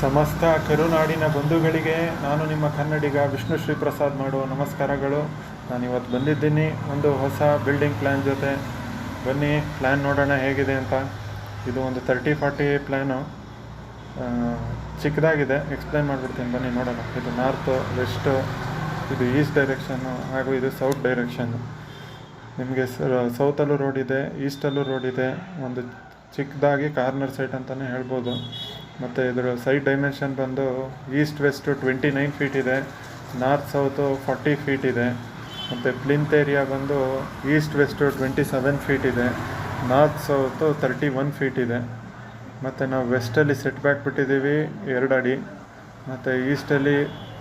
ಸಮಸ್ತ ಕರುನಾಡಿನ ಬಂಧುಗಳಿಗೆ ನಾನು ನಿಮ್ಮ ಕನ್ನಡಿಗ ವಿಷ್ಣುಶ್ರೀಪ್ರಸಾದ್ ಮಾಡುವ ನಮಸ್ಕಾರಗಳು. ನಾನಿವತ್ತು ಬಂದಿದ್ದೀನಿ ಒಂದು ಹೊಸ ಬಿಲ್ಡಿಂಗ್ ಪ್ಲ್ಯಾನ್ ಜೊತೆ. ಬನ್ನಿ ಪ್ಲ್ಯಾನ್ ನೋಡೋಣ ಹೇಗಿದೆ ಅಂತ. ಇದು ಒಂದು 30-40 ಪ್ಲ್ಯಾನು, ಚಿಕ್ಕದಾಗಿದೆ. ಎಕ್ಸ್ಪ್ಲೈನ್ ಮಾಡಿಬಿಡ್ತೀನಿ, ಬನ್ನಿ ನೋಡೋಣ. ಇದು ನಾರ್ತು, ವೆಸ್ಟು, ಇದು ಈಸ್ಟ್ ಡೈರೆಕ್ಷನ್ನು ಹಾಗೂ ಇದು ಸೌತ್ ಡೈರೆಕ್ಷನ್ನು. ನಿಮಗೆ ಸೌತಲ್ಲೂ ರೋಡ್ ಇದೆ, ಈಸ್ಟಲ್ಲೂ ರೋಡ್ ಇದೆ. ಒಂದು ಚಿಕ್ಕದಾಗಿ ಕಾರ್ನರ್ ಸೈಟ್ ಅಂತಲೇ ಹೇಳ್ಬೋದು. ಮತ್ತು ಇದರ ಸೈಡ್ ಡೈಮೆನ್ಷನ್ ಬಂದು ಈಸ್ಟ್ ವೆಸ್ಟು 29 ಫೀಟ್ ಇದೆ, ನಾರ್ತ್ ಸೌತು 40 ಫೀಟ್ ಇದೆ. ಮತ್ತು ಪ್ಲಿಂತ್ ಏರಿಯಾ ಬಂದು ಈಸ್ಟ್ ವೆಸ್ಟು 27 ಫೀಟ್ ಇದೆ, ನಾರ್ತ್ ಸೌತು 31 ಫೀಟ್ ಇದೆ. ಮತ್ತು ನಾವು ವೆಸ್ಟಲ್ಲಿ ಸೆಟ್ ಬ್ಯಾಕ್ ಬಿಟ್ಟಿದ್ದೀವಿ 2 ಅಡಿ, ಮತ್ತು ಈಸ್ಟಲ್ಲಿ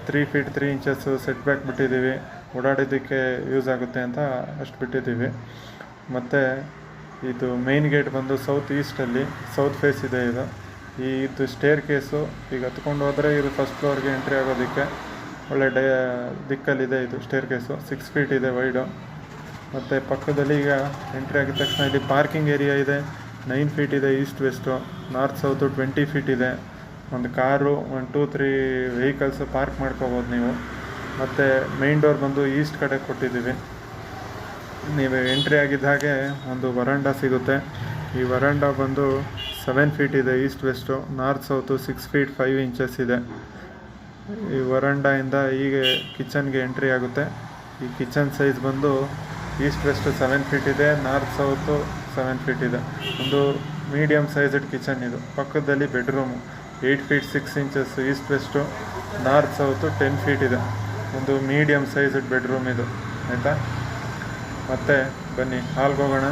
3 ಫೀಟ್ 3 ಇಂಚಸ್ಸು ಸೆಟ್ ಬ್ಯಾಕ್ ಬಿಟ್ಟಿದ್ದೀವಿ. ಓಡಾಡೋದಕ್ಕೆ ಯೂಸ್ ಆಗುತ್ತೆ ಅಂತ ಅಷ್ಟು ಬಿಟ್ಟಿದ್ದೀವಿ. ಮತ್ತು ಇದು ಮೇನ್ ಗೇಟ್ ಬಂದು ಸೌತ್ ಈಸ್ಟಲ್ಲಿ ಸೌತ್ ಫೇಸ್ ಇದೆ. ಇದು ಸ್ಟೇರ್ ಕೇಸು. ಈಗ ಹತ್ಕೊಂಡು ಹೋದರೆ ಇದು ಫಸ್ಟ್ ಫ್ಲೋರ್ಗೆ ಎಂಟ್ರಿ ಆಗೋದಕ್ಕೆ ಒಳ್ಳೆ ದಿಕ್ಕಲ್ಲಿದೆ. ಇದು ಸ್ಟೇರ್ ಕೇಸು 6 ಫೀಟ್ ಇದೆ ವೈಡು. ಮತ್ತು ಪಕ್ಕದಲ್ಲಿ ಈಗ ಎಂಟ್ರಿ ಆಗಿದ ತಕ್ಷಣ ಇಲ್ಲಿ ಪಾರ್ಕಿಂಗ್ ಏರಿಯಾ ಇದೆ, 9 ಫೀಟ್ ಇದೆ East west. North south 20 feet ಇದೆ. ಒಂದು ಕಾರು 1 2 3 ವೆಹಿಕಲ್ಸು ಪಾರ್ಕ್ ಮಾಡ್ಕೋಬೋದು ನೀವು. ಮತ್ತು ಮೇನ್ ಡೋರ್ ಬಂದು ಈಸ್ಟ್ ಕಡೆ ಕೊಟ್ಟಿದ್ದೀವಿ. ನೀವು ಎಂಟ್ರಿ ಆಗಿದ್ದ ಹಾಗೆ ಒಂದು ವರಾಂಡ ಸಿಗುತ್ತೆ. ಈ ವರಾಂಡ ಬಂದು 7 ಫೀಟ್ ಇದೆ East west, north south 6 feet 5 inches ಇದೆ. ಈ ವರಾಂಡದಿಂದ ಹೀಗೆ ಕಿಚನ್ಗೆ ಎಂಟ್ರಿ ಆಗುತ್ತೆ. ಈ ಕಿಚನ್ ಸೈಜ್ ಬಂದು ಈಸ್ಟ್ ವೆಸ್ಟು 7 ಫೀಟ್ ಇದೆ, ನಾರ್ತ್ ಸೌತು 7 ಫೀಟ್ ಇದೆ. ಒಂದು ಮೀಡಿಯಮ್ ಸೈಜ್ಡ್ ಕಿಚನ್ ಇದು. ಪಕ್ಕದಲ್ಲಿ bedroom 8 feet 6 inches East west, north south 10 feet ಇದೆ. ಒಂದು ಮೀಡಿಯಮ್ ಸೈಜ್ಡ್ ಬೆಡ್ರೂಮ್ ಇದು, ಆಯಿತಾ. ಮತ್ತು ಬನ್ನಿ ಹಾಲ್ಗೆ ಹೋಗೋಣ.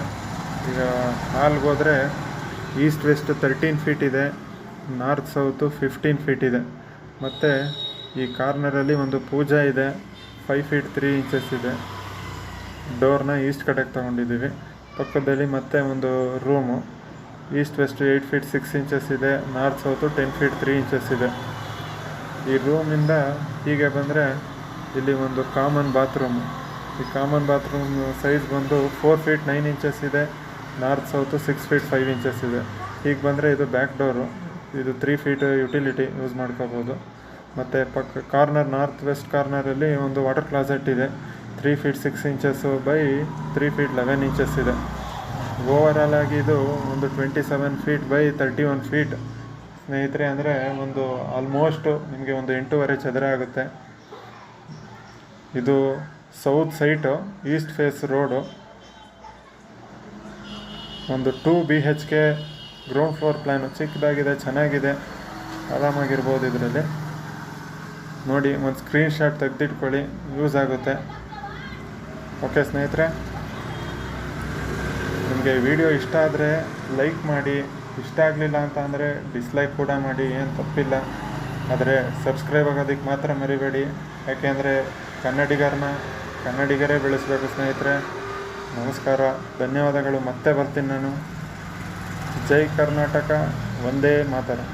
ಈಗ ಹಾಲ್ಗೆ ಹೋದರೆ ಈಸ್ಟ್ ವೆಸ್ಟ್ 13 ಫೀಟ್ ಇದೆ, ನಾರ್ತ್ ಸೌತು 15 ಫೀಟ್ ಇದೆ. ಮತ್ತು ಈ ಕಾರ್ನರಲ್ಲಿ ಒಂದು ಪೂಜಾ ಇದೆ, 5 ಫೀಟ್ 3 ಇಂಚಸ್ ಇದೆ. ಡೋರ್ನ ಈಸ್ಟ್ ಕಡೆಗೆ ತೊಗೊಂಡಿದ್ದೀವಿ. ಪಕ್ಕದಲ್ಲಿ ಮತ್ತೆ ಒಂದು room, east west 8 feet 6 inches ಇದೆ, ನಾರ್ತ್ ಸೌತು 10 ಫೀಟ್ 3 ಇಂಚಸ್ ಇದೆ. ಈ ರೂಮಿಂದ ಹೀಗೆ ಬಂದರೆ ಇಲ್ಲಿ ಒಂದು ಕಾಮನ್ ಬಾತ್ರೂಮು. ಈ ಕಾಮನ್ ಬಾತ್ರೂಮ್ ಸೈಜ್ ಬಂದು 4 ಫೀಟ್ 9 ಇಂಚಸ್ ಇದೆ, ನಾರ್ತ್ ಸೌತು 6 ಫೀಟ್ 5 ಇಂಚಸ್ ಇದೆ. ಹೀಗೆ ಬಂದರೆ ಇದು ಬ್ಯಾಕ್ ಡೋರು. ಇದು 3 ಫೀಟ್ ಯುಟಿಲಿಟಿ ಯೂಸ್ ಮಾಡ್ಕೋಬೋದು. ಮತ್ತು ಕಾರ್ನರ್ ನಾರ್ತ್ ವೆಸ್ಟ್ ಕಾರ್ನರಲ್ಲಿ ಒಂದು ವಾಟರ್ ಕ್ಲಾಸೆಟ್ ಇದೆ, 3 feet 6 inches by 3 feet 11 inches ಇದೆ. ಓವರಾಲ್ ಆಗಿ ಇದು ಒಂದು 27 ಫೀಟ್ ಬೈ 31 ಫೀಟ್ ಸ್ನೇಹಿತರೆ. ಅಂದರೆ ಒಂದು ಆಲ್ಮೋಸ್ಟು ನಿಮಗೆ ಒಂದು 8.5 ಚದರ ಆಗುತ್ತೆ. ಇದು south site, east face road. ಒಂದು 2 BHK ಗ್ರೌಂಡ್ ಫ್ಲೋರ್ ಪ್ಲ್ಯಾನು. ಚಿಕ್ಕದಾಗಿದೆ, ಚೆನ್ನಾಗಿದೆ, ಆರಾಮಾಗಿರ್ಬೋದು ಇದರಲ್ಲಿ. ನೋಡಿ, ಒಂದು ಸ್ಕ್ರೀನ್ಶಾಟ್ ತೆಗೆದಿಟ್ಕೊಳ್ಳಿ, ಯೂಸ್ ಆಗುತ್ತೆ. ಓಕೆ ಸ್ನೇಹಿತರೆ, ನಿಮಗೆ ವಿಡಿಯೋ ಇಷ್ಟ ಆದರೆ ಲೈಕ್ ಮಾಡಿ, ಇಷ್ಟ ಆಗಲಿಲ್ಲ ಅಂತ ಅಂದರೆ ಡಿಸ್ಲೈಕ್ ಕೂಡ ಮಾಡಿ, ಏನು ತಪ್ಪಿಲ್ಲ. ಆದರೆ ಸಬ್ಸ್ಕ್ರೈಬ್ ಆಗೋದಕ್ಕೆ ಮಾತ್ರ ಮರಿಬೇಡಿ. ಯಾಕೆಂದರೆ ಕನ್ನಡಿಗರೇ ಬೆಳೆಸಬೇಕು ಸ್ನೇಹಿತರೆ. ನಮಸ್ಕಾರ, ಧನ್ಯವಾದಗಳು. ಮತ್ತೆ ಬರ್ತೀನಿ ನಾನು. ಜೈ ಕರ್ನಾಟಕ, ವಂದೇ ಮಾತರಂ.